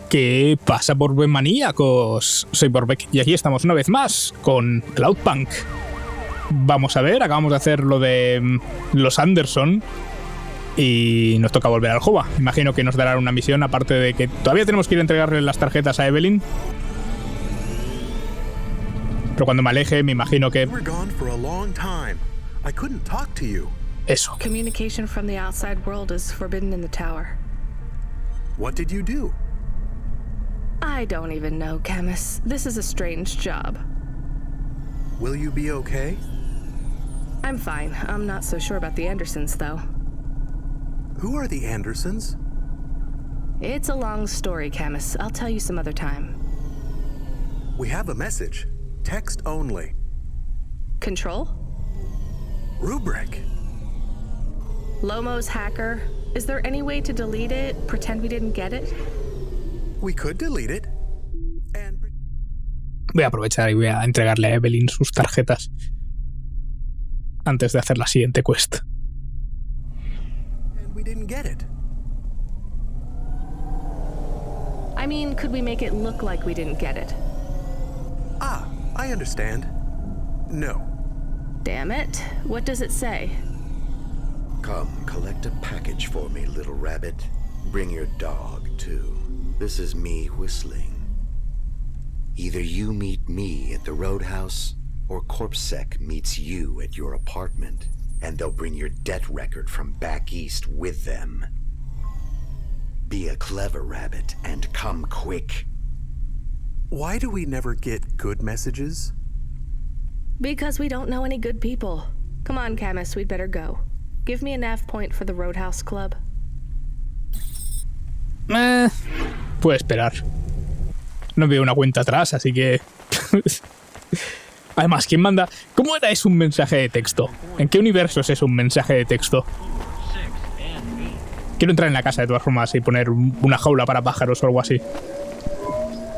¿Qué pasa, maníacos? Soy Borbeck y aquí estamos una vez más con Cloudpunk. Vamos a ver, acabamos de hacer lo de los Anderson y nos toca volver al Jova. Imagino que nos darán una misión, aparte de que todavía tenemos que ir a entregarle las tarjetas a Evelyn. Pero cuando me aleje, me imagino que... Eso. Communication from the outside world is forbidden in the tower. What did you do? I don't even know, Camus. This is a strange job. Will you be okay? I'm fine. I'm not so sure about the Andersons, though. Who are the Andersons? It's a long story, Camus. I'll tell you some other time. We have a message. Text only. Control? Rubric. Lomo's hacker. Is there any way to delete it? Pretend we didn't get it? We could delete it. And... Voy a aprovechar y voy a entregarle a Evelyn sus tarjetas antes de hacer la siguiente quest. And we didn't get it. I mean, could we make it look like we didn't get it? Ah, I understand. No. Damn it. What does it say? Come, collect a package for me, little rabbit. Bring your dog, too. This is me whistling. Either you meet me at the roadhouse, or CorpSec meets you at your apartment, and they'll bring your debt record from back east with them. Be a clever rabbit, and come quick. Why do we never get good messages? Because we don't know any good people. Come on, Camus, we'd better go. Give me a nav point for the Roadhouse Club. Puedo esperar. No veo una cuenta atrás, así que... Además, ¿quién manda? ¿Cómo era eso un mensaje de texto? ¿En qué universo es eso un mensaje de texto? Quiero entrar en la casa de todas formas y poner una jaula para pájaros o algo así.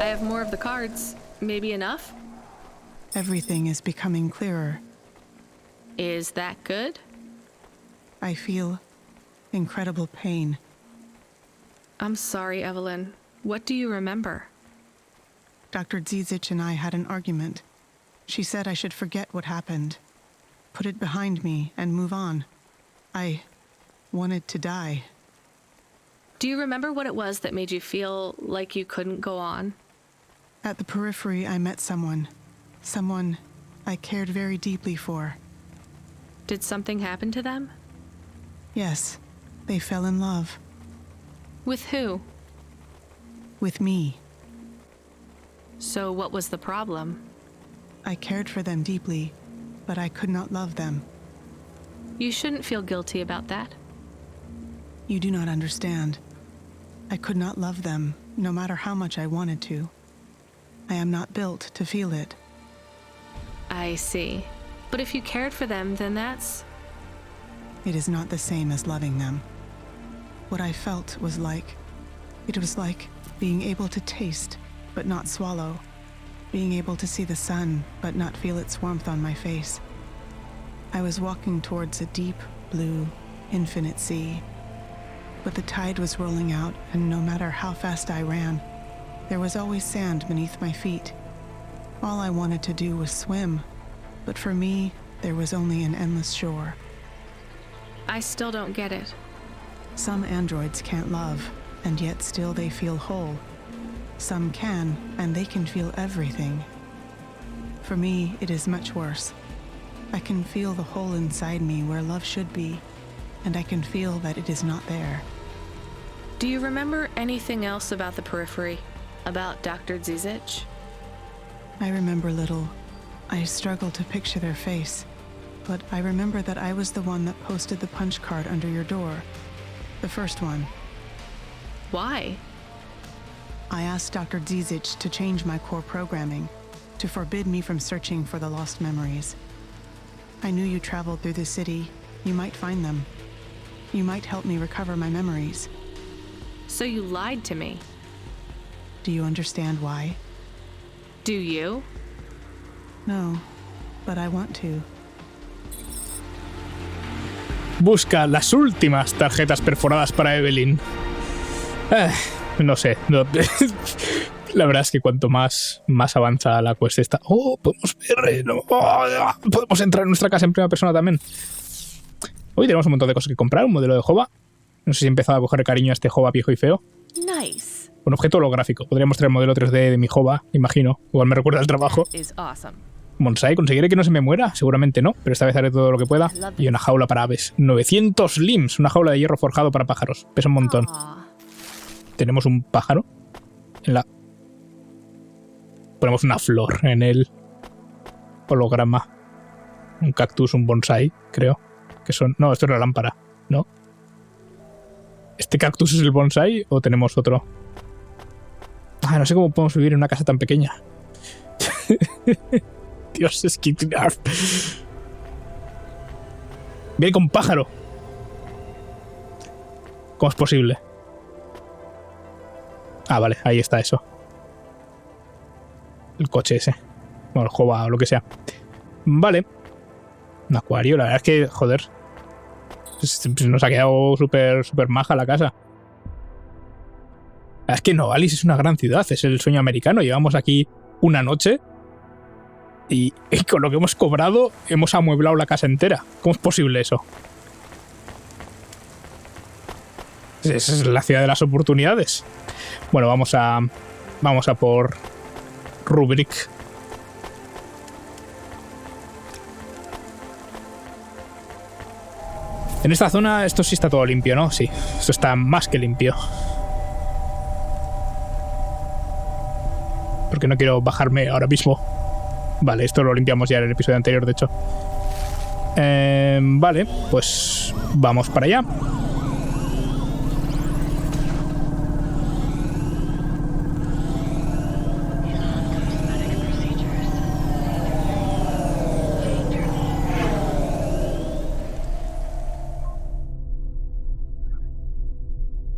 I have more of the cards. Maybe enough? Everything is becoming clearer. Is that good? I feel incredible pain. I'm sorry, Evelyn. What do you remember? Dr. Zizic and I had an argument. She said I should forget what happened, put it behind me, and move on. I wanted to die. Do you remember what it was that made you feel like you couldn't go on? At the periphery, I met someone I cared very deeply for. Did something happen to them? Yes, they fell in love. With who? With me. So what was the problem? I cared for them deeply, but I could not love them. You shouldn't feel guilty about that. You do not understand. I could not love them, no matter how much I wanted to. I am not built to feel it. I see. But if you cared for them, then that's... It is not the same as loving them. What I felt was like... It was like being able to taste, but not swallow. Being able to see the sun, but not feel its warmth on my face. I was walking towards a deep, blue, infinite sea. But the tide was rolling out, and no matter how fast I ran, there was always sand beneath my feet. All I wanted to do was swim, but for me, there was only an endless shore. I still don't get it. Some androids can't love, and yet still they feel whole. Some can, and they can feel everything. For me, it is much worse. I can feel the hole inside me where love should be, and I can feel that it is not there. Do you remember anything else about the periphery? About Dr. Zizic? I remember little. I struggle to picture their face, but I remember that I was the one that posted the punch card under your door. The first one. Why? I asked Dr. Zizic to change my core programming, to forbid me from searching for the lost memories. I knew you traveled through the city. You might find them. You might help me recover my memories. So you lied to me. Do you understand why? Do you? No, but I want to. Busca las últimas tarjetas perforadas para Evelyn. no sé. No. La verdad es que cuanto más avanza la quest esta... ¡Oh! Podemos ver... No, podemos entrar en nuestra casa en primera persona también. Hoy tenemos un montón de cosas que comprar. Un modelo de Jova. No sé si he empezado a coger cariño a este Jova viejo y feo. Nice. Un objeto holográfico. Podríamos traer el modelo 3D de mi Jova, imagino. Igual me recuerda al trabajo. Bonsai, ¿conseguiré que no se me muera? Seguramente no, pero esta vez haré todo lo que pueda. Y una jaula para aves. 900 limbs. Una jaula de hierro forjado para pájaros. Pesa un montón. Tenemos un pájaro en la... Ponemos una flor en el holograma. Un cactus, un bonsai, creo. Que son... No, esto es la lámpara, ¿no? ¿Este cactus es el bonsai o tenemos otro? No sé cómo podemos vivir en una casa tan pequeña. Dios, es que... Viene con pájaro. ¿Cómo es posible? Ah, vale, ahí está eso. El coche ese. Bueno, el Jova o lo que sea. Vale. Un acuario, la verdad es que, joder. Nos ha quedado súper maja la casa. La verdad es que Novalis es una gran ciudad, es el sueño americano. Llevamos aquí una noche y con lo que hemos cobrado hemos amueblado la casa entera. ¿Cómo es posible eso? Esa es la ciudad de las oportunidades. Bueno, vamos a por Rubric. En esta zona esto sí está todo limpio, ¿no? Sí, esto está más que limpio. Porque no quiero bajarme ahora mismo. Vale, esto lo limpiamos ya en el episodio anterior, de hecho. Vale, pues vamos para allá.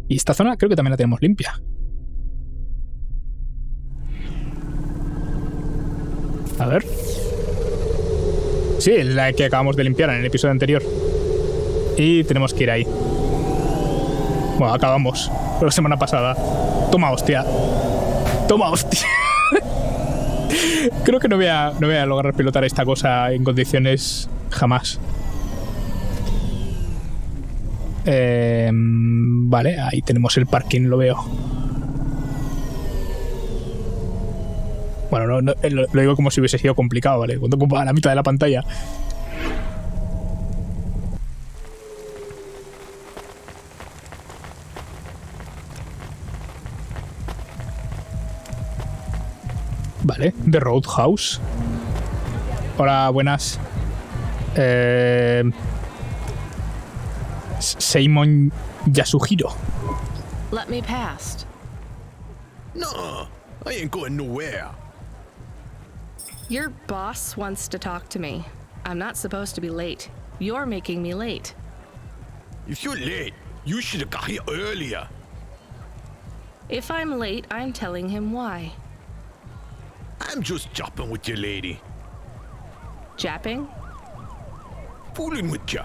Y esta zona creo que también la tenemos limpia. A ver. Sí, la que acabamos de limpiar en el episodio anterior. Y tenemos que ir ahí. Bueno, acabamos. La semana pasada. Toma hostia. Toma hostia. Creo que no voy a lograr pilotar esta cosa en condiciones jamás. Vale, ahí tenemos el parking, lo veo. Bueno, lo digo como si hubiese sido complicado, ¿vale? Cuando ocupa la mitad de la pantalla. Vale, The Roadhouse. Hola, buenas. Seimon Yasuhiro. Let me past. No, I ain't going nowhere. Your boss wants to talk to me. I'm not supposed to be late. You're making me late. If you're late, you should have got here earlier. If I'm late, I'm telling him why. I'm just jopping with you, lady. Japping? Fooling with you.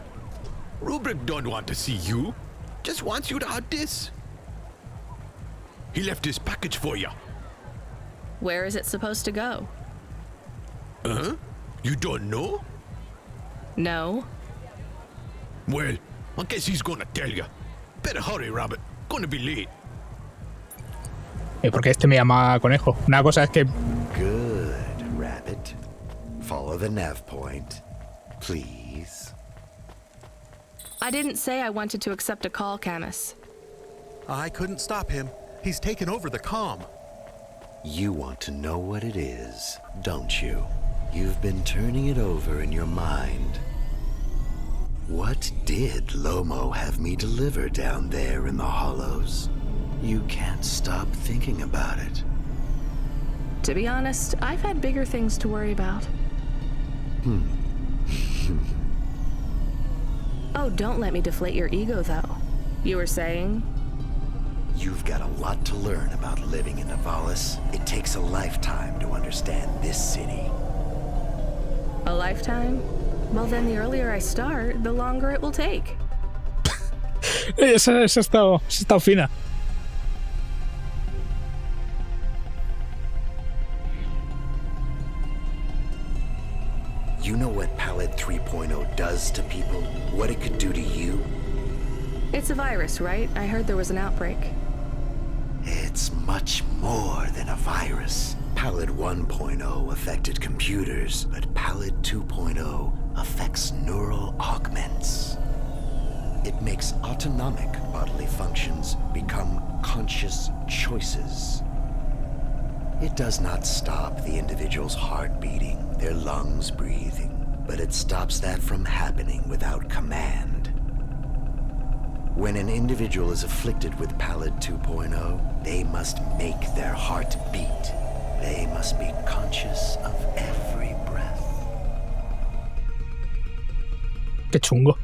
Rubric don't want to see you. Just wants you to have this. He left his package for you. Where is it supposed to go? Huh? You don't know? No. Well, I guess he's gonna tell you. Better hurry, Rabbit. Gonna be late. Porque este me llama conejo. Una cosa es que... Good, Rabbit. Follow the nav point, please. I didn't say I wanted to accept a call, Camus. I couldn't stop him. He's taken over the comm. You want to know what it is, don't you? You've been turning it over in your mind. What did Lomo have me deliver down there in the hollows? You can't stop thinking about it. To be honest, I've had bigger things to worry about. Oh, don't let me deflate your ego, though. You were saying? You've got a lot to learn about living in Navalis. It takes a lifetime to understand this city. A lifetime? Well, then the earlier I start, the longer it will take. Esa ha estado fina. You know what Palette 3.0 does to people? What it could do to you? It's a virus, right? I heard there was an outbreak. It's much more than a virus. Palette 1.0 affected computers, but Palette 2.0 affects neural augments. It makes autonomic bodily functions become conscious choices. It does not stop the individual's heart beating, their lungs breathing, but it stops that from happening without command. When an individual is afflicted with Palette 2.0, they must make their heart beat. They must be conscious of every breath. Qué chungo.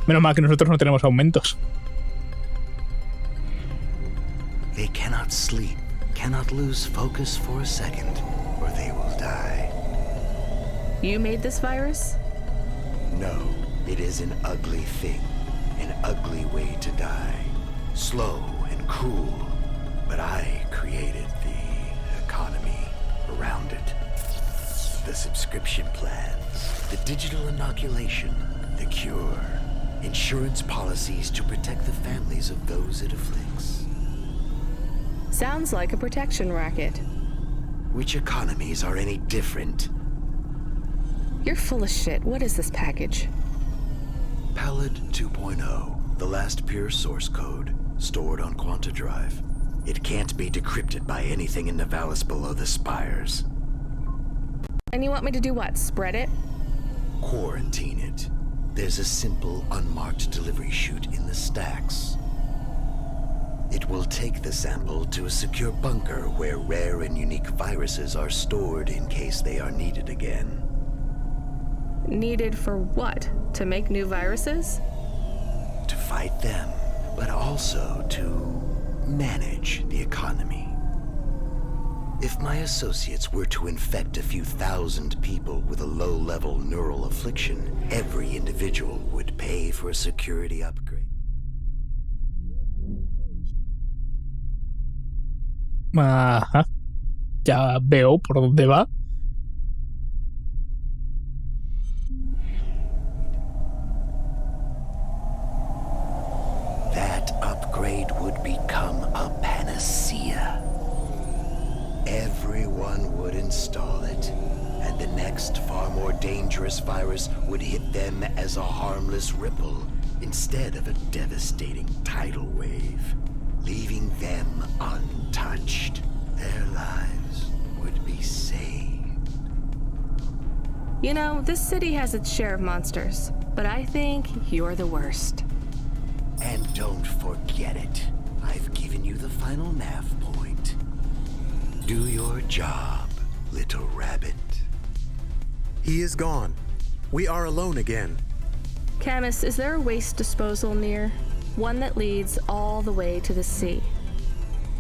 Menos mal que nosotros no tenemos aumentos. They cannot sleep, cannot lose focus for a second, or they will die. You made this virus? No, it is an ugly thing, an ugly way to die. Slow and cruel, but I created the economy around it. The subscription plans, the digital inoculation, the cure, insurance policies to protect the families of those it afflicts. Sounds like a protection racket. Which economies are any different? You're full of shit. What is this package? Palette 2.0, the last pure source code, stored on Quanta Drive. It can't be decrypted by anything in Nivalis below the spires. And you want me to do what? Spread it? Quarantine it. There's a simple, unmarked delivery chute in the stacks. It will take the sample to a secure bunker where rare and unique viruses are stored in case they are needed again. Needed for what? To make new viruses? To fight them, but also to manage the economy. If my associates were to infect a few thousand people with a low-level neural affliction, every individual would pay for a security upgrade. Ajá. Ya veo por dónde va. That upgrade would become a panacea. Everyone would install it, and the next far more dangerous virus would hit them as a harmless ripple instead of a devastating tidal wave, leaving them untouched. Their lives would be saved. You know, this city has its share of monsters, but I think you're the worst. And don't forget it. I've given you the final nav point. Do your job, little rabbit. He is gone. We are alone again. Camus, is there a waste disposal near? One that leads all the way to the sea.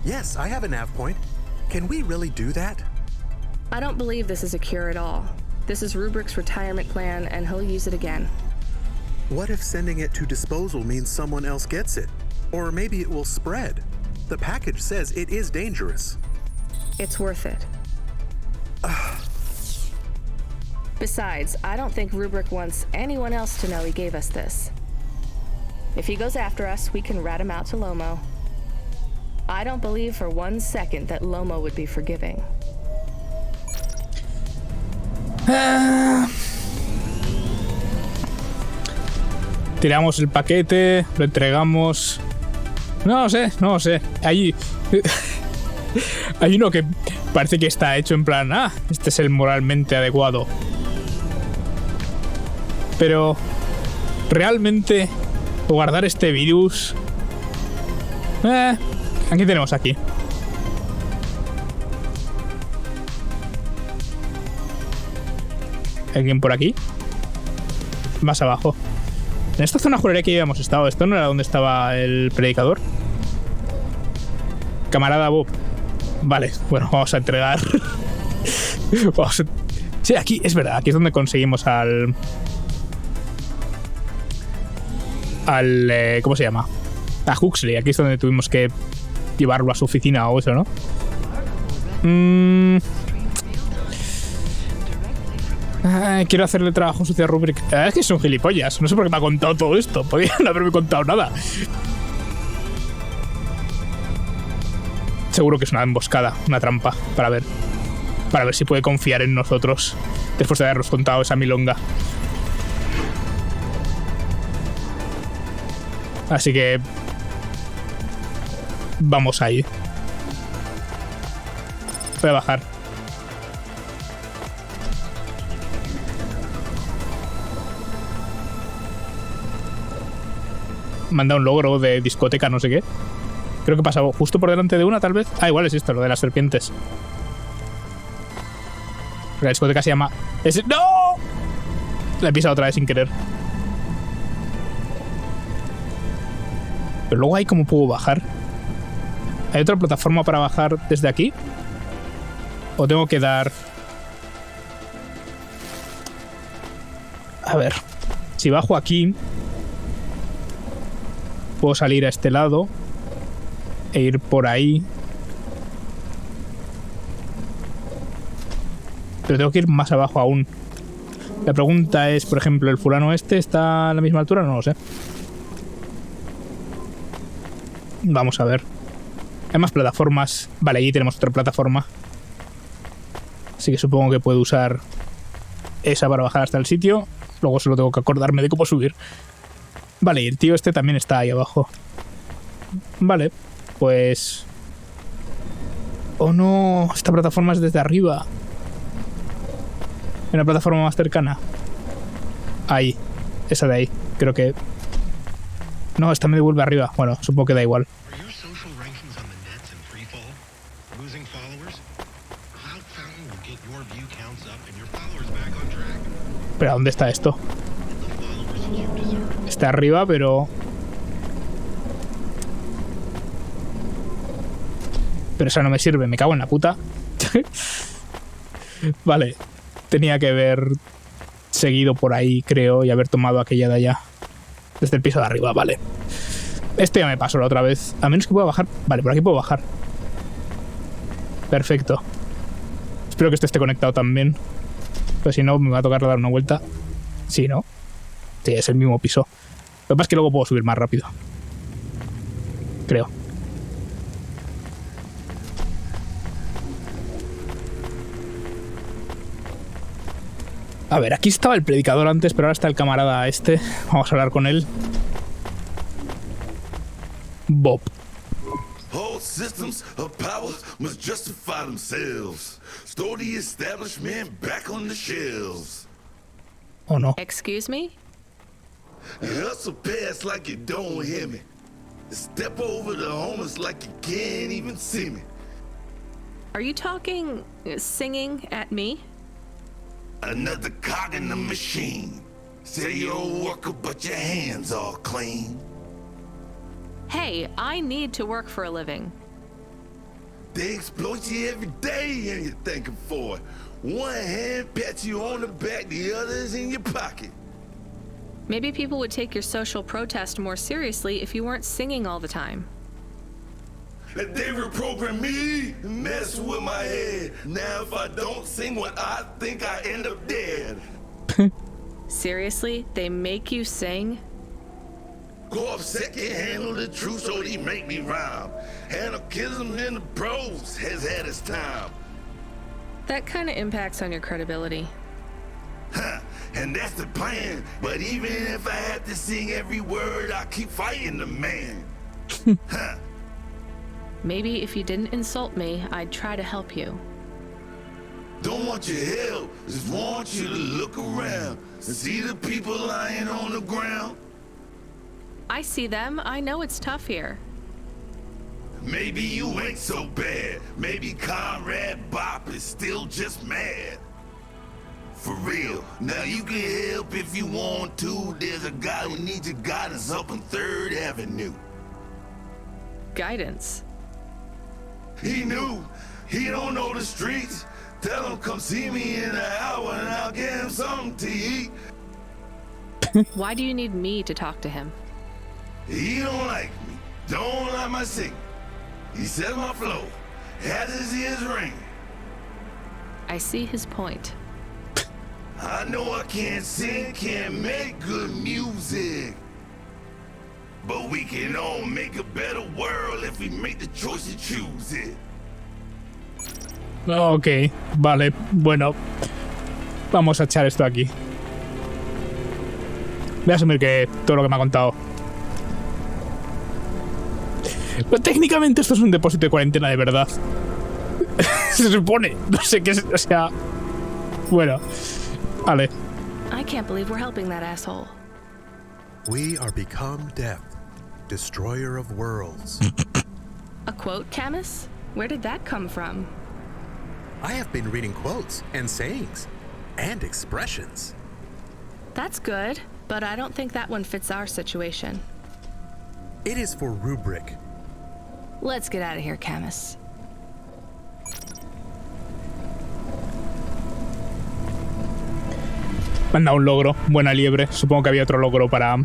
Yes, I have a nav point. Can we really do that? I don't believe this is a cure at all. This is Rubrick's retirement plan, and he'll use it again. What if sending it to disposal means someone else gets it? Or maybe it will spread. The package says it is dangerous. It's worth it. Besides, I don't think Rubrick wants anyone else to know he gave us this. If he goes after us, we can rat him out to Lomo. I don't believe for 1 second that Lomo would be forgiving. Tiramos el paquete, lo entregamos. No lo sé. Hay uno que parece que está hecho en plan, este es el moralmente adecuado. Pero realmente guardar este virus. Aquí tenemos aquí. ¿Alguien por aquí? Más abajo. En esta zona juraría que habíamos estado. ¿Esto no era donde estaba el predicador? Camarada Bob. Vale, bueno, vamos a entregar. Sí, aquí, es verdad, aquí es donde conseguimos al ¿cómo se llama? A Huxley. Aquí es donde tuvimos que llevarlo a su oficina o eso, ¿no? Quiero hacerle trabajo sucio a Rubric. Es que son gilipollas. No sé por qué me ha contado todo esto. Podrían no haberme contado nada. Seguro que es una emboscada, una trampa, para ver si puede confiar en nosotros después de habernos contado esa milonga. Así que vamos ahí. Voy a bajar. Manda un logro de discoteca, no sé qué. Creo que he pasado justo por delante de una, tal vez. Ah, igual es esto, lo de las serpientes. La discoteca se llama... ¡No! La he pisado otra vez sin querer. Pero luego ahí, ¿cómo puedo bajar? ¿Hay otra plataforma para bajar desde aquí? ¿O tengo que dar...? A ver. Si bajo aquí... Puedo salir a este lado... E ir por ahí. Pero tengo que ir más abajo aún. La pregunta es, por ejemplo, ¿el fulano este está a la misma altura? No lo sé. Vamos a ver. Hay más plataformas. Vale, ahí tenemos otra plataforma. Así que supongo que puedo usar esa para bajar hasta el sitio. Luego solo tengo que acordarme de cómo subir. Vale, y el tío este también está ahí abajo. Vale. Pues... Oh no, esta plataforma es desde arriba. ¿Hay una plataforma más cercana? Ahí, esa de ahí, creo que... No, esta me devuelve arriba. Bueno, supongo que da igual. Pero ¿dónde está esto? Está arriba, pero... Pero esa no me sirve, me cago en la puta. Vale, tenía que haber seguido por ahí, creo, y haber tomado aquella de allá. Desde el piso de arriba, vale. Esto ya me pasó la otra vez. A menos que pueda bajar. Vale, por aquí puedo bajar. Perfecto. Espero que esto esté conectado también. Pues si no, me va a tocar dar una vuelta. Sí, ¿no? Sí, es el mismo piso. Lo que pasa es que luego puedo subir más rápido. Creo. A ver, aquí estaba el predicador antes, pero ahora está el camarada este. Vamos a hablar con él. Bob. All systems of power must justify themselves. Store the establishment back on the shelves. ¿O no? Excuse me? Hustle past like you don't hear me. Step over the homeless like you can't even see me. Are you talking, singing at me? Another cog in the machine. Say you're a worker, but your hands all clean. Hey, I need to work for a living. They exploit you every day and you're thanking for it. One hand pats you on the back, the other's in your pocket. Maybe people would take your social protest more seriously if you weren't singing all the time. They reprogram me and mess with my head. Now if I don't sing what I think, I end up dead. Seriously? They make you sing? Go up second, handle the truth so they make me rhyme. Anarchism in the prose has had its time. That kind of impacts on your credibility. Huh, and that's the plan. But even if I have to sing every word, I keep fighting the man. Huh. Maybe if you didn't insult me, I'd try to help you. Don't want your help, just want you to look around and see the people lying on the ground. I see them. I know it's tough here. Maybe you ain't so bad. Maybe Conrad Bop is still just mad. For real. Now you can help if you want to. There's a guy who needs your guidance up on 3rd Avenue. Guidance? He knew. He don't know the streets. Tell him come see me in an hour and I'll get him something to eat. Why do you need me to talk to him? He don't like me. Don't like my singing. He said my flow. Has his ears ringing. I see his point. I know I can't sing, can't make good music. But we can all make a better world if we make the choice to choose it. Ok, vale, bueno. Vamos a echar esto aquí. Voy a asumir que todo lo que me ha contado. Pero técnicamente esto es un depósito de cuarentena de verdad. Se supone. No sé qué es. O sea. Bueno. Vale. I can't believe we're helping that asshole. We are become death, destroyer of worlds. A quote, Camus? Where did that come from? I have been reading quotes and sayings and expressions. That's good, but I don't think that one fits our situation. It is for Rubric. Let's get out of here, Camus. Me han dado un logro. Buena liebre. Supongo que había otro logro para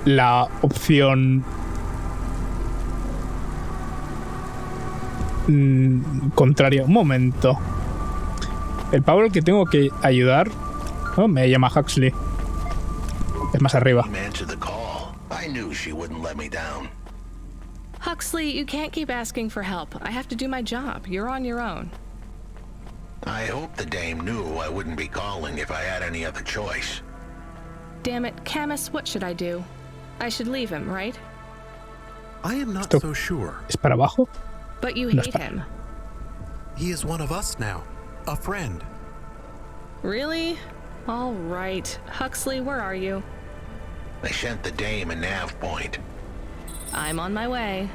la opción contraria. Un momento. El pavo al que tengo que ayudar. Oh, me llama Huxley. Es más arriba. Huxley, you can't keep asking for help. I have to do my job. You're on your own. I hope the dame knew I wouldn't be calling if I had any other choice. Damn it, Camus, what should I do? I should leave him, right? I am not so sure. ¿Es para abajo? But you No hate está. him. He is one of us now, a friend. Really? All right. Huxley, where are you? I sent the dame a nav point. I'm on my way.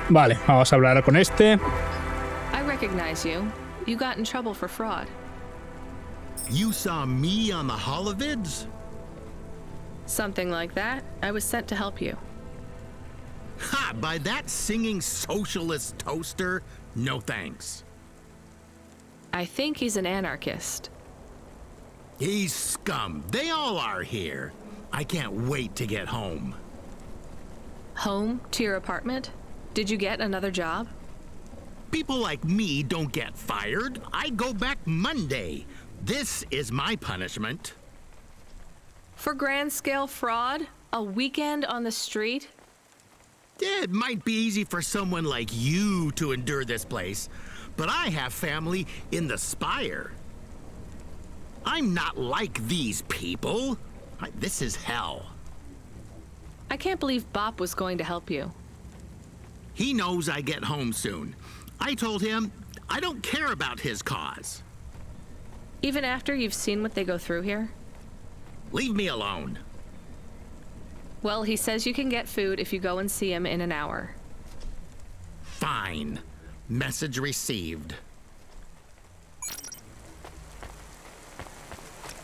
Vale, vamos a hablar con este. I recognize you. You got in trouble for fraud. You saw me on the holovids? Something like that. I was sent to help you. Ha! By that singing socialist toaster? No thanks. I think he's an anarchist. He's scum. They all are here. I can't wait to get home. Home to your apartment? Did you get another job? People like me don't get fired. I go back Monday. This is my punishment. For grand-scale fraud? A weekend on the street? It might be easy for someone like you to endure this place, but I have family in the Spire. I'm not like these people. This is hell. I can't believe Bop was going to help you. He knows I get home soon. I told him I don't care about his cause. Even after you've seen what they go through here? Leave me alone. Well, he says you can get food if you go and see him in an hour. Fine. Message received.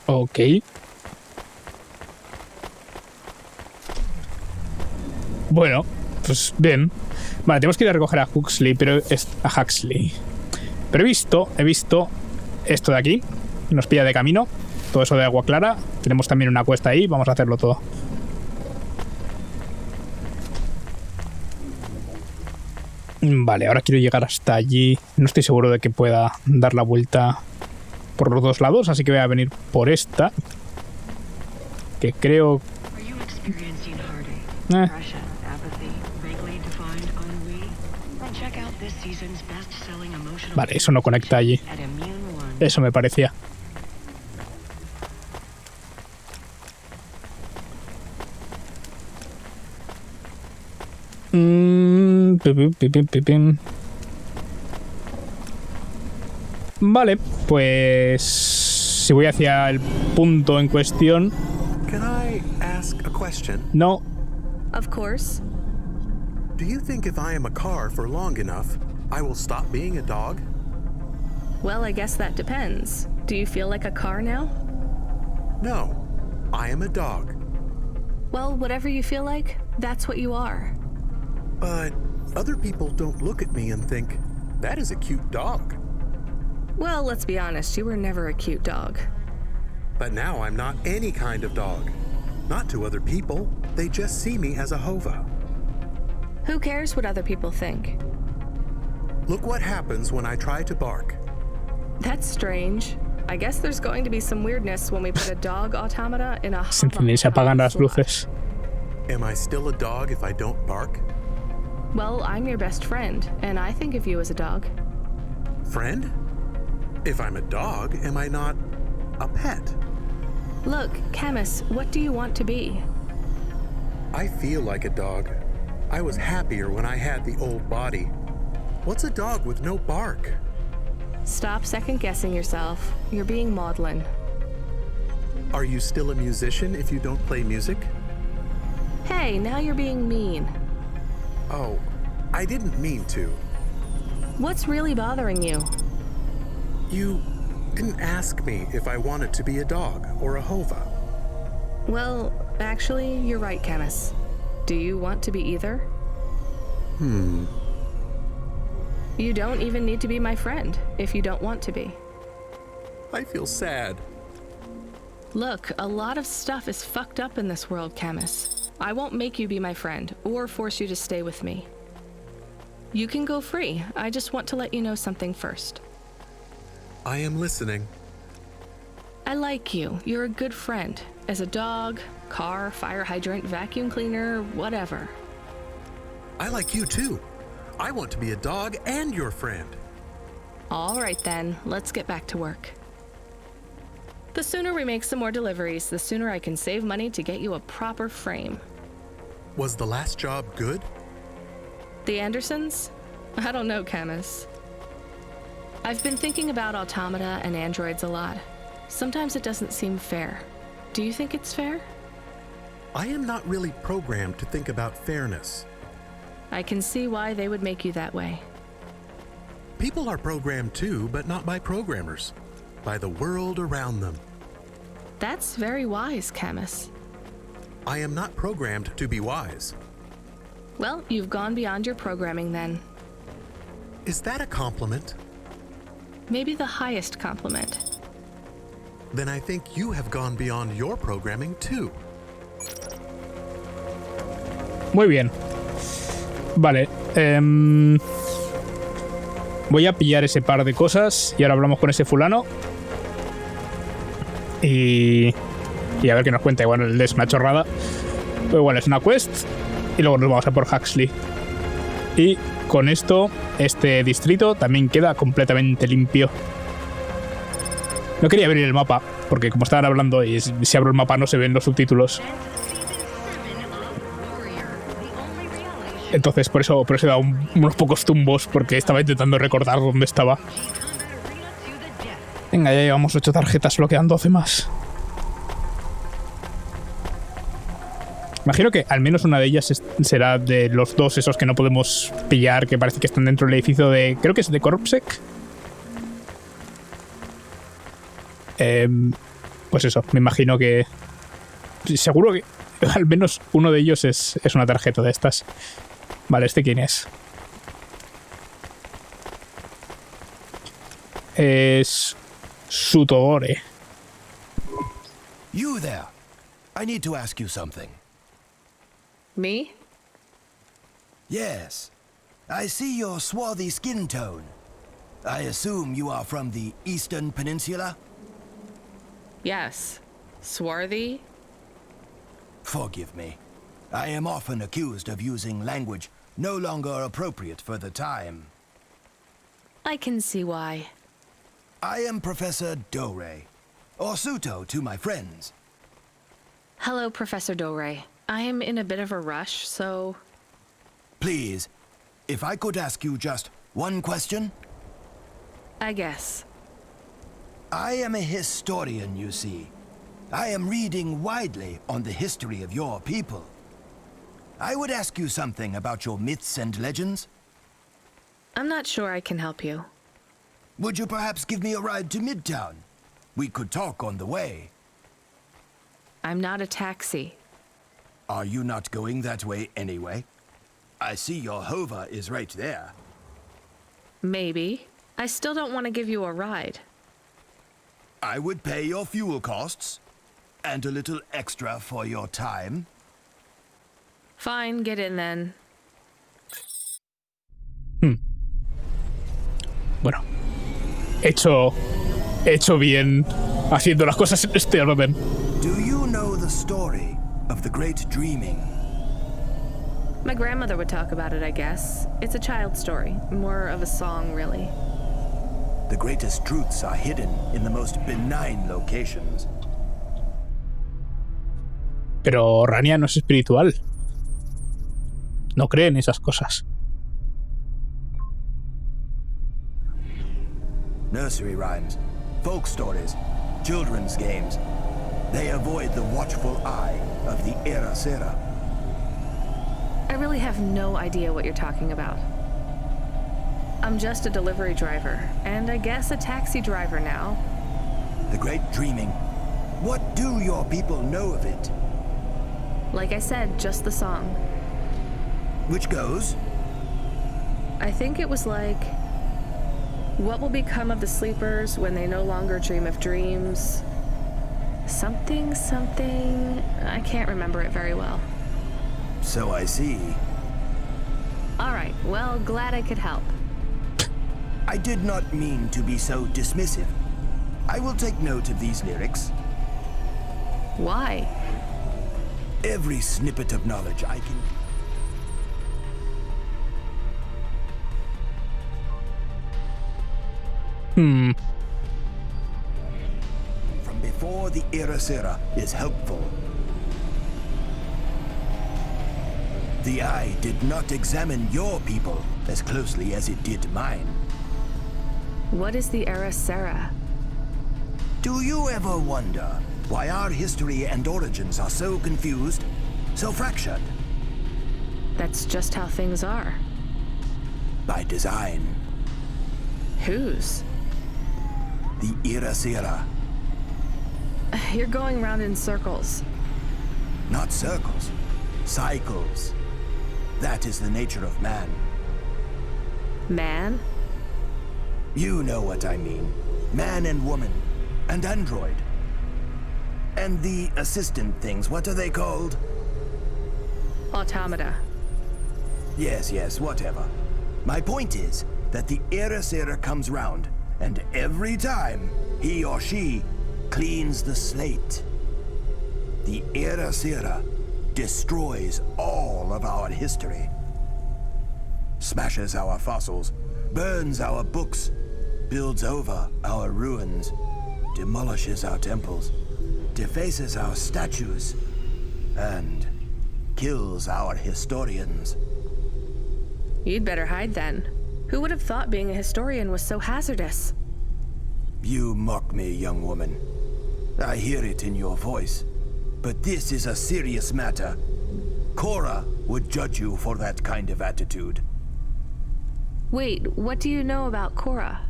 Ok. Bueno, pues bien. Vale, tenemos que ir a recoger a Huxley, pero a Huxley. Pero he visto esto de aquí. Nos pilla de camino. Todo eso de agua clara. Tenemos también una cuesta ahí. Vamos a hacerlo todo. Vale, ahora quiero llegar hasta allí. No estoy seguro de que pueda dar la vuelta por los dos lados, así que voy a venir por esta. Que creo... Vale, eso no conecta allí. Eso me parecía. Vale, pues si voy hacia el punto en cuestión. Can I ask a question? No. Of course. Do you think if I am a car for long enough, I will stop being a dog? Well, I guess that depends. Do you feel like a car now? No, I am a dog. Well, whatever you feel like, that's what you are. But other people don't look at me and think, that is a cute dog. Well, let's be honest, you were never a cute dog. But now I'm not any kind of dog. Not to other people, they just see me as a hova. Who cares what other people think? Look what happens when I try to bark. That's strange. I guess there's going to be some weirdness when we put a dog automata in a Se encienden y se apagan las luces. Am I still a dog if I don't bark? Well, I'm your best friend, and I think of you as a dog. Friend? If I'm a dog, am I not a pet? Look, Camus, what do you want to be? I feel like a dog. I was happier when I had the old body. What's a dog with no bark? Stop second-guessing yourself. You're being maudlin. Are you still a musician if you don't play music? Hey, now you're being mean. Oh, I didn't mean to. What's really bothering you? You didn't ask me if I wanted to be a dog or a hova. Well, actually, you're right, Camus. Do you want to be either? You don't even need to be my friend if you don't want to be. I feel sad. Look, a lot of stuff is fucked up in this world, Camus. I won't make you be my friend or force you to stay with me. You can go free. I just want to let you know something first. I am listening. I like you. You're a good friend. As a dog, car, fire hydrant, vacuum cleaner, whatever. I like you too. I want to be a dog and your friend. All right then, let's get back to work. The sooner we make some more deliveries, the sooner I can save money to get you a proper frame. Was the last job good? The Andersons? I don't know, Camus. I've been thinking about automata and androids a lot. Sometimes it doesn't seem fair. Do you think it's fair? I am not really programmed to think about fairness. I can see why they would make you that way. People are programmed too, but not by programmers. By the world around them. That's very wise, Camus. I am not programmed to be wise. Well, you've gone beyond your programming then. Is that a compliment? Maybe the highest compliment. Then I think you have gone beyond your programming too. Muy bien. Vale. Voy a pillar ese par de cosas y ahora hablamos con ese fulano. Y a ver qué nos cuenta. Igual es una chorrada. Pero igual es una quest. Y luego nos vamos a por Huxley. Y con esto, este distrito también queda completamente limpio. No quería abrir el mapa, porque como estaban hablando y si abro el mapa no se ven los subtítulos. Entonces por eso he dado unos pocos tumbos, porque estaba intentando recordar dónde estaba. Venga, ya llevamos 8 tarjetas, solo quedan 12 más. Imagino que al menos una de ellas será de los dos esos que no podemos pillar, que parece que están dentro del edificio de... Creo que es de Corpsec. Pues eso, me imagino que... Seguro que al menos uno de ellos es una tarjeta de estas. Vale, ¿este quién es? Es... Sutogore. You there. I need to ask you something. Me? Yes. I see your swarthy skin tone. I assume you are from the Eastern Peninsula? Yes. Swarthy? Forgive me. I am often accused of using language no longer appropriate for the time. I can see why. I am Professor Dore, or Suto to my friends. Hello, Professor Dore. I am in a bit of a rush, so... Please, if I could ask you just one question? I guess. I am a historian, you see. I am reading widely on the history of your people. I would ask you something about your myths and legends. I'm not sure I can help you. Would you perhaps give me a ride to Midtown? We could talk on the way. I'm not a taxi. Are you not going that way anyway? I see your hova is right there. Maybe. I still don't want to give you a ride. I would pay your fuel costs, and a little extra for your time. Fine, get in then. Bueno. hecho bien, haciendo las cosas en este orden. Do you know the story of the great dreaming? My grandmother would talk about it, I guess. It's a child story, more of a song, really. The greatest truths are hidden in the most benign locations. Pero Rania no es espiritual. No cree en esas cosas. Nursery rhymes, folk stories, children's games. They avoid the watchful eye of the Era Sera. I really have no idea what you're talking about. I'm just a delivery driver, and I guess a taxi driver now. The great dreaming. What do your people know of it? Like I said, just the song. Which goes? I think it was like, what will become of the sleepers when they no longer dream of dreams? Something, I can't remember it very well. So I see. All right, well, glad I could help. I did not mean to be so dismissive. I will take note of these lyrics. Why? Every snippet of knowledge I can... From before the Era Sera is helpful. The eye did not examine your people as closely as it did mine. What is the Era Sera? Do you ever wonder why our history and origins are so confused, so fractured? That's just how things are. By design. Whose? The Era Sera. You're going round in circles. Not circles, cycles. That is the nature of man. Man? You know what I mean. Man and woman. And android. And the assistant things, what are they called? Automata. Yes, whatever. My point is that the Era Sera comes round, and every time he or she cleans the slate. The Era Sera destroys all of our history. Smashes our fossils, burns our books, builds over our ruins, demolishes our temples, defaces our statues, and kills our historians. You'd better hide then. Who would have thought being a historian was so hazardous? You mock me, young woman. I hear it in your voice. But this is a serious matter. Cora would judge you for that kind of attitude. Wait, what do you know about Cora?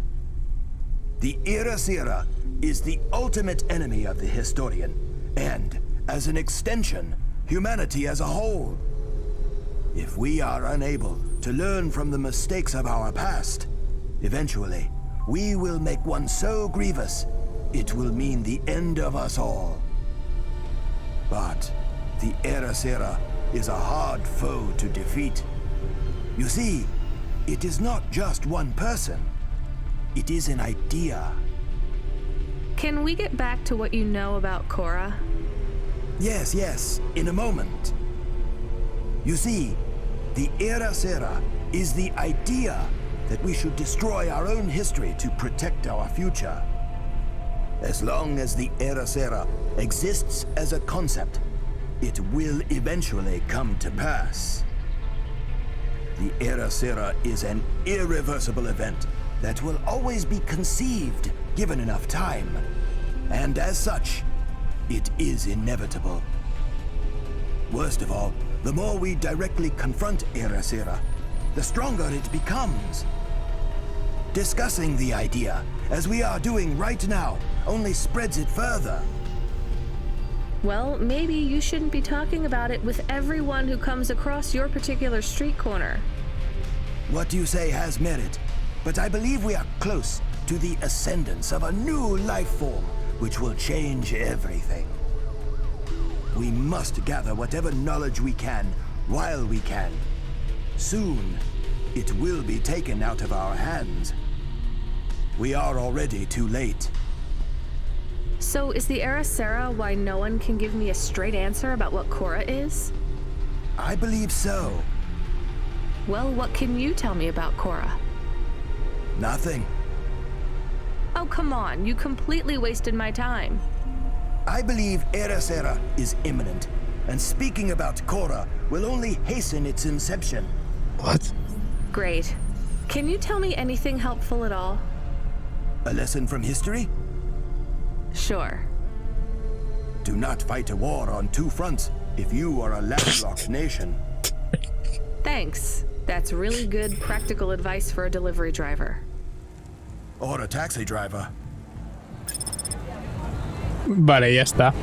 The Era Sera is the ultimate enemy of the historian, and, as an extension, humanity as a whole. If we are unable to learn from the mistakes of our past, eventually, we will make one so grievous, it will mean the end of us all. But the Era Sera is a hard foe to defeat. You see, it is not just one person. It is an idea. Can we get back to what you know about Cora? Yes, in a moment. You see, the Era Sera is the idea that we should destroy our own history to protect our future. As long as the Era Sera exists as a concept, it will eventually come to pass. The Era Sera is an irreversible event that will always be conceived given enough time. And as such, it is inevitable. Worst of all, the more we directly confront Era Sera, the stronger it becomes. Discussing the idea, as we are doing right now, only spreads it further. Well, maybe you shouldn't be talking about it with everyone who comes across your particular street corner. What you say has merit, but I believe we are close to the ascendance of a new life form, which will change everything. We must gather whatever knowledge we can, while we can. Soon, it will be taken out of our hands. we are already too late. So is the era Sarah why no one can give me a straight answer about what Cora is? I believe so. Well, what can you tell me about Cora? Nothing. Oh, come on. You completely wasted my time. I believe Era Sera is imminent, and speaking about Cora will only hasten its inception. What? Great. Can you tell me anything helpful at all? A lesson from history? Sure. Do not fight a war on two fronts if you are a landlocked nation. Thanks. That's really good practical advice for a delivery driver. Or a taxi driver. Vale, ya está.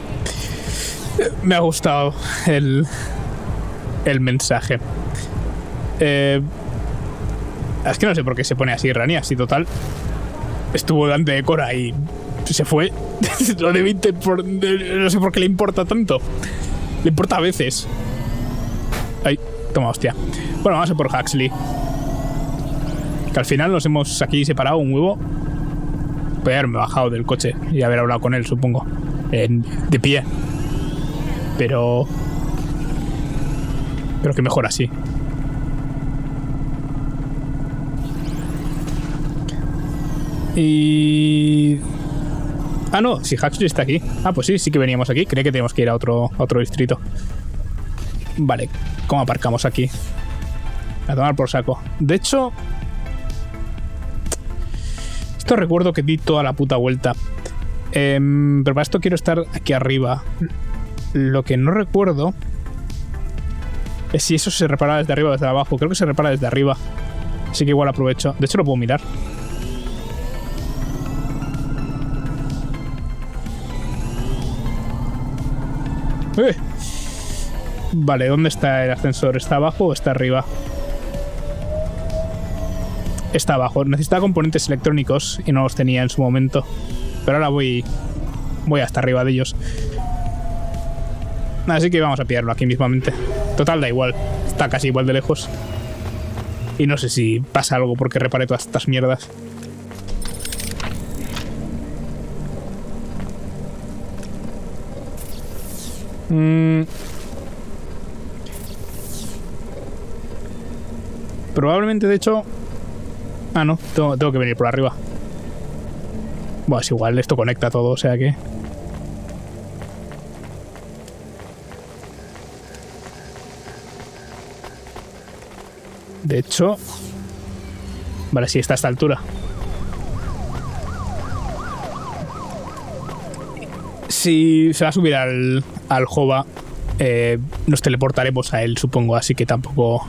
Me ha gustado el mensaje. Es que no sé por qué se pone así Rania, si total estuvo delante de Cora y se fue. No sé por qué le importa tanto. Le importa a veces. Ay, toma hostia. Bueno, vamos a por Huxley. Que al final nos hemos aquí separado un huevo. Podría haberme bajado del coche y haber hablado con él, supongo. De pie. Pero que mejor así. Y... Ah, no, si Huxley está aquí. Ah, pues sí que veníamos aquí. Creía que teníamos que ir a otro distrito. Vale, ¿cómo aparcamos aquí? A tomar por saco. De hecho... Esto recuerdo que di toda la puta vuelta. Pero para esto quiero estar aquí arriba. Lo que no recuerdo es si eso se repara desde arriba o desde abajo. Creo que se repara desde arriba. Así que igual aprovecho. De hecho lo puedo mirar. Vale, ¿dónde está el ascensor? ¿Está abajo o está arriba? Está abajo. Necesitaba componentes electrónicos y no los tenía en su momento. Pero ahora voy hasta arriba de ellos. Así que vamos a pillarlo aquí mismamente. Total, da igual. Está casi igual de lejos. Y no sé si pasa algo porque reparé todas estas mierdas. Probablemente, de hecho... Ah, no, tengo que venir por arriba. Bueno, es igual, esto conecta todo, o sea que... De hecho... Vale, sí, está a esta altura. Si se va a subir al Jova, nos teleportaremos a él, supongo, así que tampoco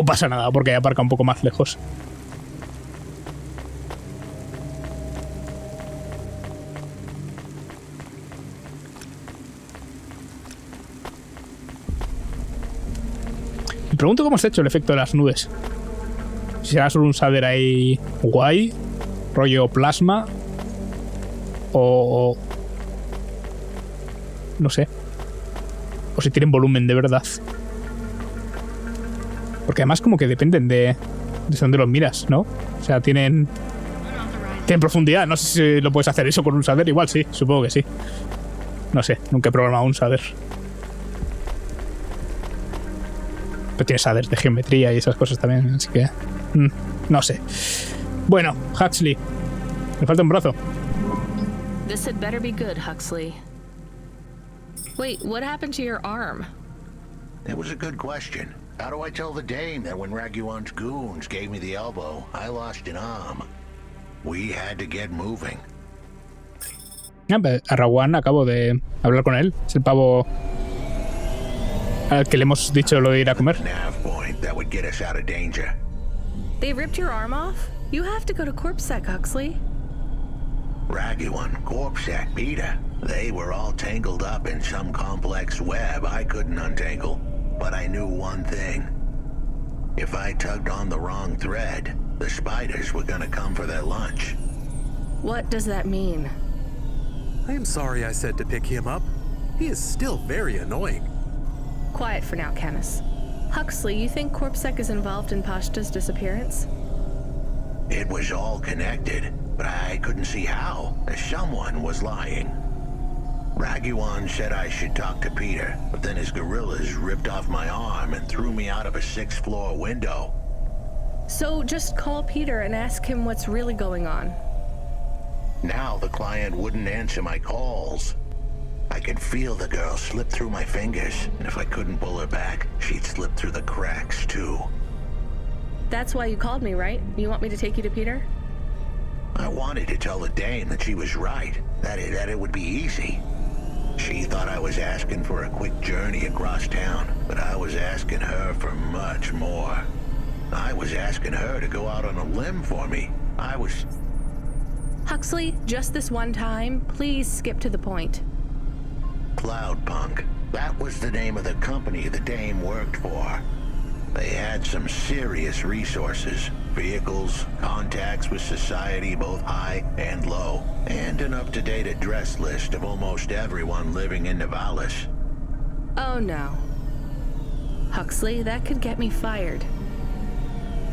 pasa nada porque aparca un poco más lejos. Me pregunto cómo se ha hecho el efecto de las nubes. Si será solo un shader ahí guay, rollo plasma, o no sé, o si tienen volumen de verdad. Porque además como que dependen de dónde los miras, ¿no? O sea, tienen profundidad. No sé si lo puedes hacer eso con un shader. Igual sí, supongo que sí. No sé, nunca he programado un shader. Pero tiene shaders de geometría y esas cosas también, así que... no sé. Bueno, Huxley. Me falta un brazo. This had better be good, Huxley. Wait, what happened to your arm? That was a good question. How do I tell the dame that when Raguan's goons gave me the elbow, I lost an arm? We had to get moving. A Raguan acabo de hablar con él. Es el pavo al que le hemos dicho lo de ir a comer. They ripped your arm off? You have to go to CorpSec, Huxley. Raguan, CorpSec, Peter. They were all tangled up in some complex web I couldn't untangle. But I knew one thing. If I tugged on the wrong thread, the spiders were gonna come for their lunch. What does that mean? I am sorry I said to pick him up. He is still very annoying. Quiet for now, Camus. Huxley, you think CorpSec is involved in Pashta's disappearance? It was all connected, but I couldn't see how. Someone was lying. Raguan said I should talk to Peter, but then his gorillas ripped off my arm and threw me out of a 6th floor window. So just call Peter and ask him what's really going on. Now the client wouldn't answer my calls. I could feel the girl slip through my fingers, and if I couldn't pull her back, she'd slip through the cracks too. That's why you called me, right? You want me to take you to Peter? I wanted to tell the dame that she was right, that it would be easy. She thought I was asking for a quick journey across town, but I was asking her for much more. I was asking her to go out on a limb for me. Huxley, just this one time, please skip to the point. Cloudpunk. That was the name of the company the dame worked for. They had some serious resources. Vehicles, contacts with society both high and low, and an up-to-date address list of almost everyone living in Nivalis. Oh no. Huxley, that could get me fired.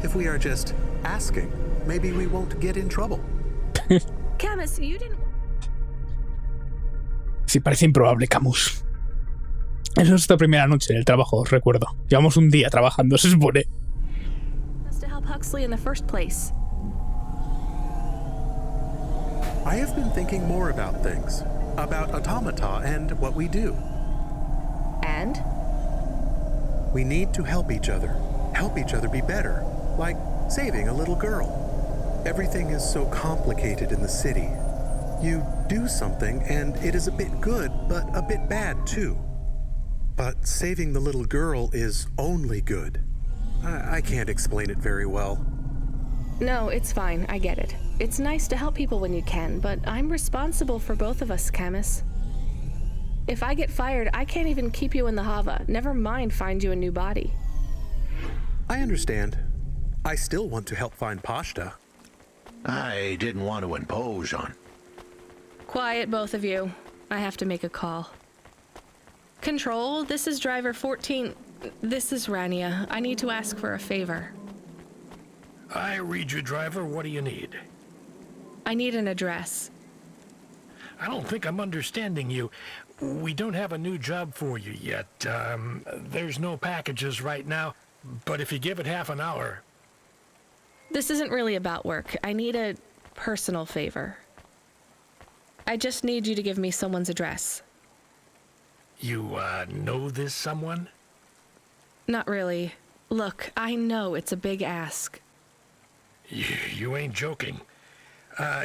If we are just asking, maybe we won't get in trouble. Camus, you didn't... Sí, parece improbable, Camus. Es nuestra primera noche del trabajo, os recuerdo. Llevamos un día trabajando, se supone. ...to help Huxley in the first place. I have been thinking more about things. About automata and what we do. And? We need to help each other. Help each other be better. Like saving a little girl. Everything is so complicated in the city. You do something and it is a bit good, but a bit bad too. But saving the little girl is only good. I can't explain it very well. No, it's fine. I get it. It's nice to help people when you can, but I'm responsible for both of us, Camus. If I get fired, I can't even keep you in the Hava. Never mind find you a new body. I understand. I still want to help find Pashta. I didn't want to impose on. Quiet, both of you. I have to make a call. Control, this is driver 14. This is Rania. I need to ask for a favor. I read you, driver. What do you need? I need an address. I don't think I'm understanding you. We don't have a new job for you yet. There's no packages right now, but if you give it half an hour... This isn't really about work. I need a personal favor. I just need you to give me someone's address. You, know this someone? Not really. Look, I know it's a big ask. You ain't joking.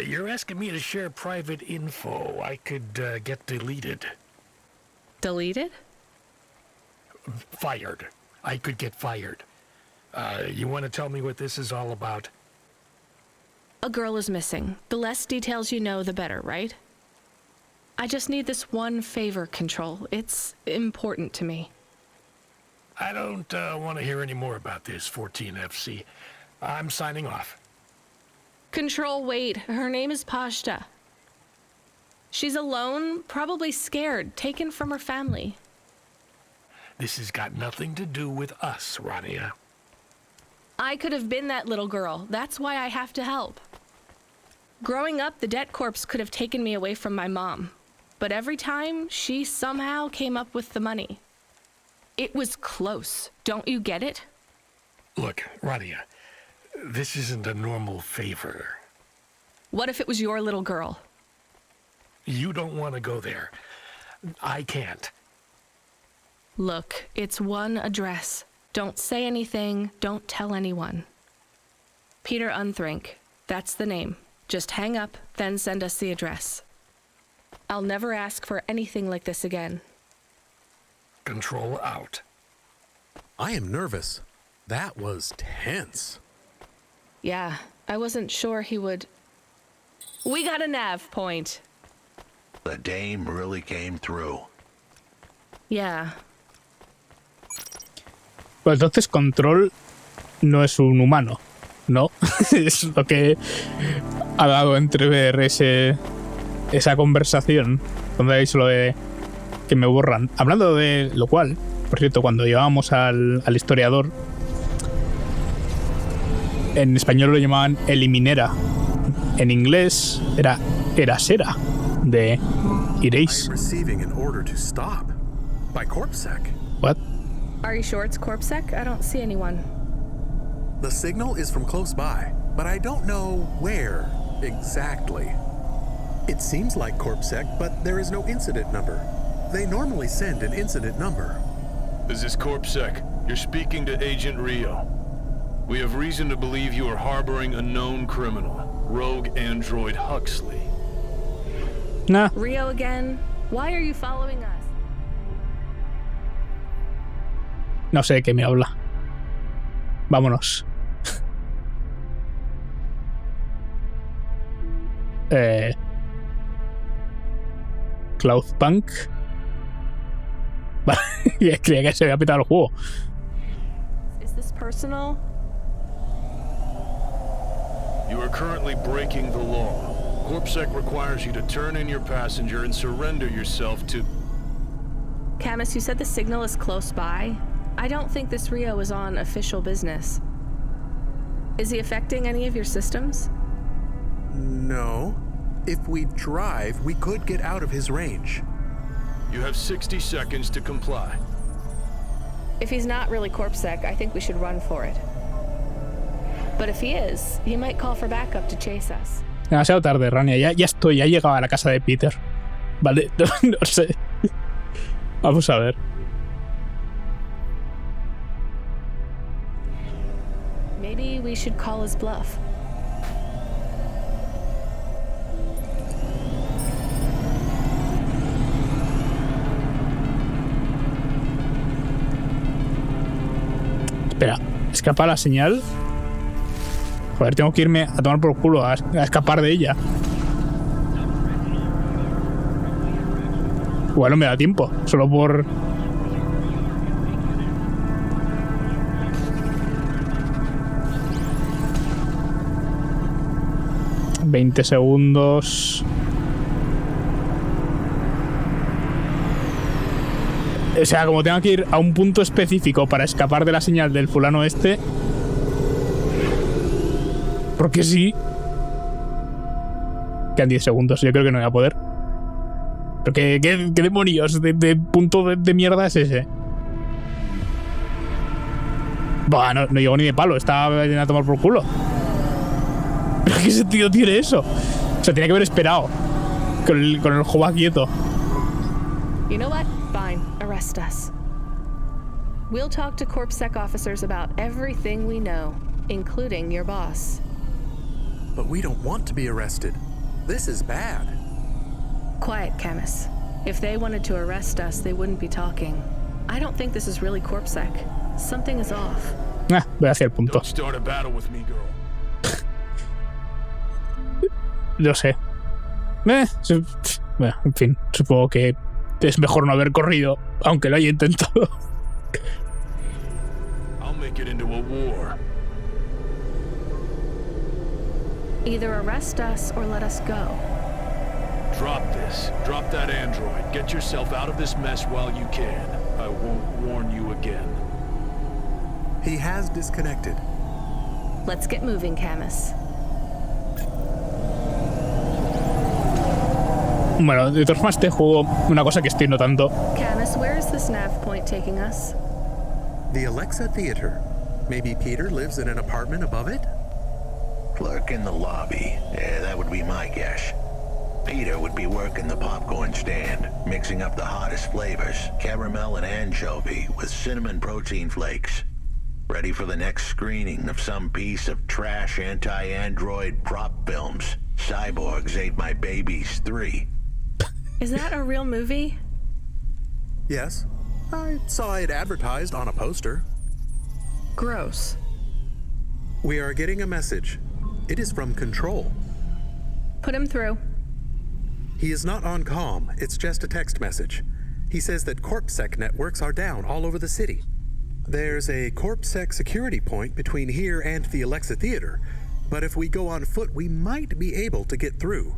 You're asking me to share private info I could, get deleted. Deleted? Fired. I could get fired. You want to tell me what this is all about? A girl is missing. The less details you know, the better, right? I just need this one favor, Control. It's important to me. I don't want to hear any more about this, 14FC. I'm signing off. Control, wait. Her name is Pashta. She's alone, probably scared, taken from her family. This has got nothing to do with us, Rania. I could have been that little girl. That's why I have to help. Growing up, the debt corps could have taken me away from my mom. But every time, she somehow came up with the money. It was close. Don't you get it? Look, Rania, this isn't a normal favor. What if it was your little girl? You don't want to go there. I can't. Look, it's one address. Don't say anything. Don't tell anyone. Peter Unthrink. That's the name. Just hang up, then send us the address. I'll never ask for anything like this again. Control out. I am nervous. That was tense. Yeah, I wasn't sure he would... We got a nav point. The dame really came through. Yeah. Pues entonces Control no es un humano, ¿no? Es lo que ha dado a entrever esa conversación cuando ha dicho lo de que me borran. Hablando de lo cual, por cierto, cuando llevábamos al historiador, En español lo llamaban eliminera. En inglés era erasera, de iréis. I'm receiving an order to stop by CorpSec. What? Are you sure it's CorpSec? I don't see anyone. The signal is from close by, but I don't know where exactly. It seems like CorpSec, but there is no incident number. They normally send an incident number. This is CorpSec. You're speaking to Agent Rio. We have reason to believe you are harboring a known criminal, rogue android Huxley. Nah. Rio again? Why are you following us? No sé de qué me habla. Vámonos. Cloudpunk. Vale, creía que se había pitado el juego. Is this personal? You are currently breaking the law. CorpSec requires you to turn in your passenger and surrender yourself to... Camus, you said the signal is close by. I don't think this Rio is on official business. Is he affecting any of your systems? No. If we drive, we could get out of his range. You have 60 seconds to comply. If he's not really CorpSec, I think we should run for it. But if he is, he might call for backup to chase us. Demasiado tarde, Rania. Ya estoy, ya he llegado a la casa de Peter. Vale, no sé. Vamos a ver. Maybe we should call his bluff. Espera, ¿escapa la señal? Joder, tengo que irme a tomar por culo, a escapar de ella. Igual no me da tiempo, solo por... ...20 segundos... O sea, como tengo que ir a un punto específico para escapar de la señal del fulano este... Porque sí... Quedan 10 segundos, yo creo que no voy a poder. ¿Pero qué demonios de punto de mierda es ese? Buah, no llegó ni de palo, estaba a tomar por culo. ¿Pero qué sentido tiene eso? O sea, tenía que haber esperado con el juego quieto. You know what? Fine. Arrest us. We'll talk to CorpSec officers about everything we know, including your boss. But we don't want to be arrested. This is bad. Quiet, Camus. If they wanted to arrest us, they wouldn't be talking. I don't think this is really CorpSec. Something is off. Voy hacia el punto. Don't start a battle with me, girl. Yo sé. Bueno, en fin, supongo que es mejor no haber corrido, aunque lo haya intentado. I'll make it into a war. Either arrest us or let us go. Drop this. Drop that android. Get yourself out of this mess while you can. I won't warn you again. He has disconnected. Let's get moving, Camus. Bueno, de todas formas, este juego, una cosa que estoy notando. Camus, where is this nav point taking us? The Alexa Theater. Maybe Peter lives in an apartment above it? Clerk in the lobby. Yeah, that would be my guess. Peter would be working the popcorn stand, mixing up the hottest flavors, caramel and anchovy with cinnamon protein flakes. Ready for the next screening of some piece of trash anti-android prop films. Cyborgs Ate My Babies 3. Is that a real movie? Yes. I saw it advertised on a poster. Gross. We are getting a message. It is from Control. Put him through. He is not on comm. It's just a text message. He says that CorpSec networks are down all over the city. There's a CorpSec security point between here and the Alexa Theater, but if we go on foot, we might be able to get through.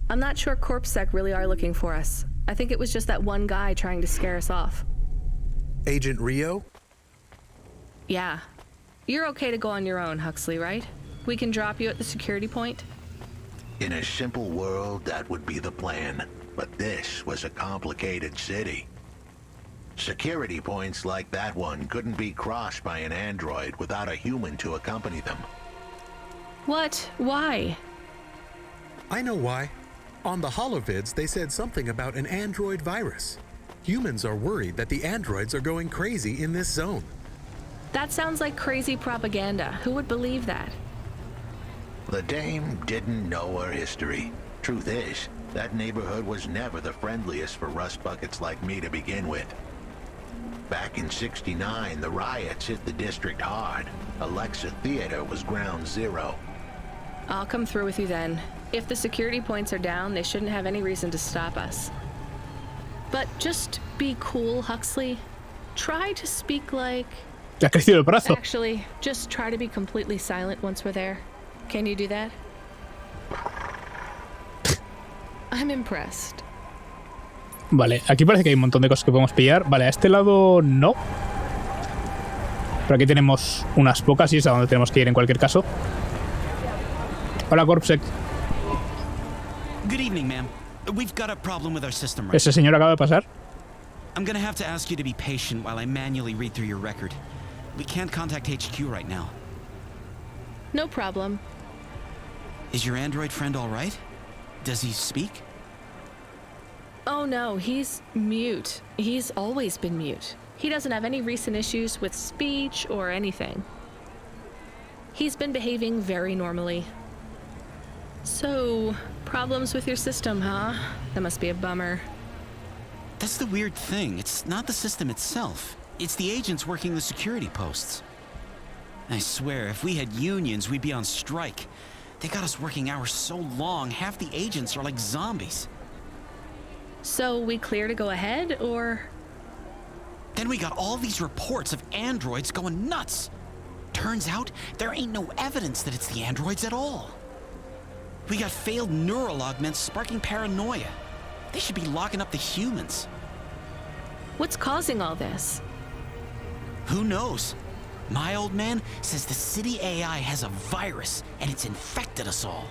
I'm not sure CorpSec really are looking for us. I think it was just that one guy trying to scare us off. Agent Rio? Yeah. You're okay to go on your own, Huxley, right? We can drop you at the security point? In a simple world, that would be the plan. But this was a complicated city. Security points like that one couldn't be crossed by an android without a human to accompany them. What? Why? I know why. On the holovids, they said something about an android virus. Humans are worried that the androids are going crazy in this zone. That sounds like crazy propaganda. Who would believe that? The dame didn't know her history. Truth is, that neighborhood was never the friendliest for rust buckets like me to begin with. Back in '69, the riots hit the district hard. Alexa Theater was ground zero. I'll come through with you then. If the security points are down, they shouldn't have any reason to stop us. But just be cool, Huxley. Try to speak like... Ya ha crecido el brazo. Actually, just try to be completely silent once we're there. Can you do that? I'm impressed. Vale, aquí parece que hay un montón de cosas que podemos pillar. Vale, a este lado no. Pero aquí tenemos unas pocas y es a donde tenemos que ir en cualquier caso. Hola, Corpsec. Good evening, ma'am. We've got a problem with our system right ¿Ese señor acaba de pasar? I'm gonna have to ask you to be patient while I manually read through your record. We can't contact HQ right now. No problem. Is your android friend all right? Does he speak? Oh no, he's mute. He's always been mute. He doesn't have any recent issues with speech or anything. He's been behaving very normally. So, problems with your system, huh? That must be a bummer. That's the weird thing. It's not the system itself. It's the agents working the security posts. I swear, if we had unions, we'd be on strike. They got us working hours so long, half the agents are like zombies. So we clear to go ahead, or...? Then we got all these reports of androids going nuts. Turns out, there ain't no evidence that it's the androids at all. We got failed neural augments sparking paranoia. They should be locking up the humans. What's causing all this? Who knows? My old man says the city AI has a virus, and it's infected us all.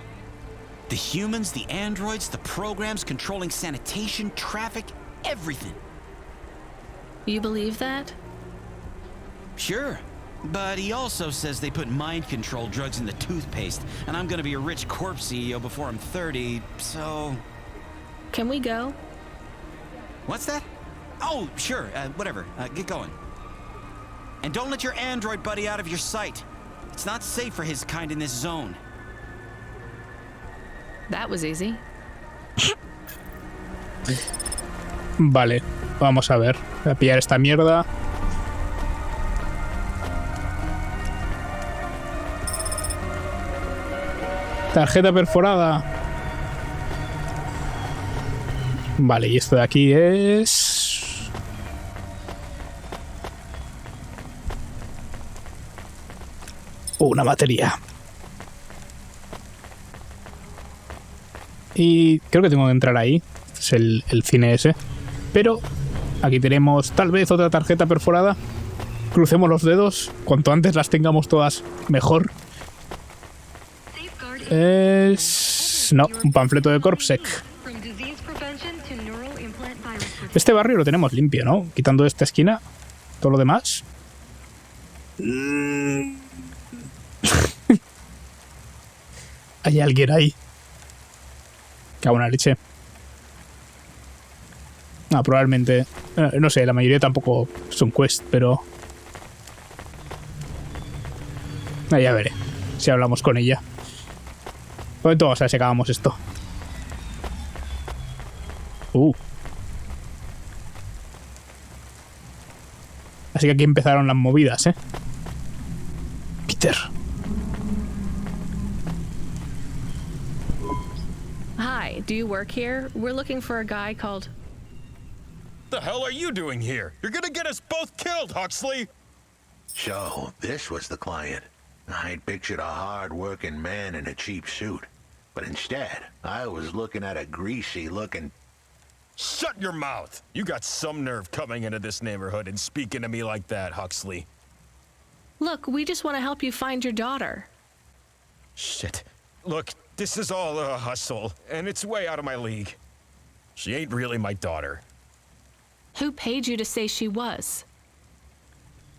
The humans, the androids, the programs controlling sanitation, traffic, everything. You believe that? Sure. But he also says they put mind control drugs in the toothpaste, and I'm gonna be a rich corpse CEO before I'm 30, so... Can we go? What's that? Oh, sure, whatever. Get going. And don't let your android buddy out of your sight. It's not safe for his kind in this zone. That was easy. Vale, vamos a ver. Voy a pillar esta mierda. Tarjeta perforada. Vale, y esto de aquí es... una batería. Y creo que tengo que entrar ahí. Es el cine ese. Pero aquí tenemos tal vez otra tarjeta perforada. Crucemos los dedos. Cuanto antes las tengamos todas, mejor. Es... no, un panfleto de Corpsec. Este barrio lo tenemos limpio, ¿no? Quitando esta esquina, todo lo demás. Hay alguien ahí. Cago en la leche. Ah, probablemente... no sé, la mayoría tampoco son quest, pero... ya veré si hablamos con ella. Pues vamos a ver si acabamos esto. Así que aquí empezaron las movidas, ¿eh? Peter. Hi, do you work here? We're looking for a guy called... The hell are you doing here? You're gonna get us both killed, Huxley! So, this was the client. I'd pictured a hard-working man in a cheap suit. But instead, I was looking at a greasy-looking... Shut your mouth! You got some nerve coming into this neighborhood and speaking to me like that, Huxley. Look, we just want to help you find your daughter. Shit. Look, this is all a hustle, and it's way out of my league. She ain't really my daughter. Who paid you to say she was?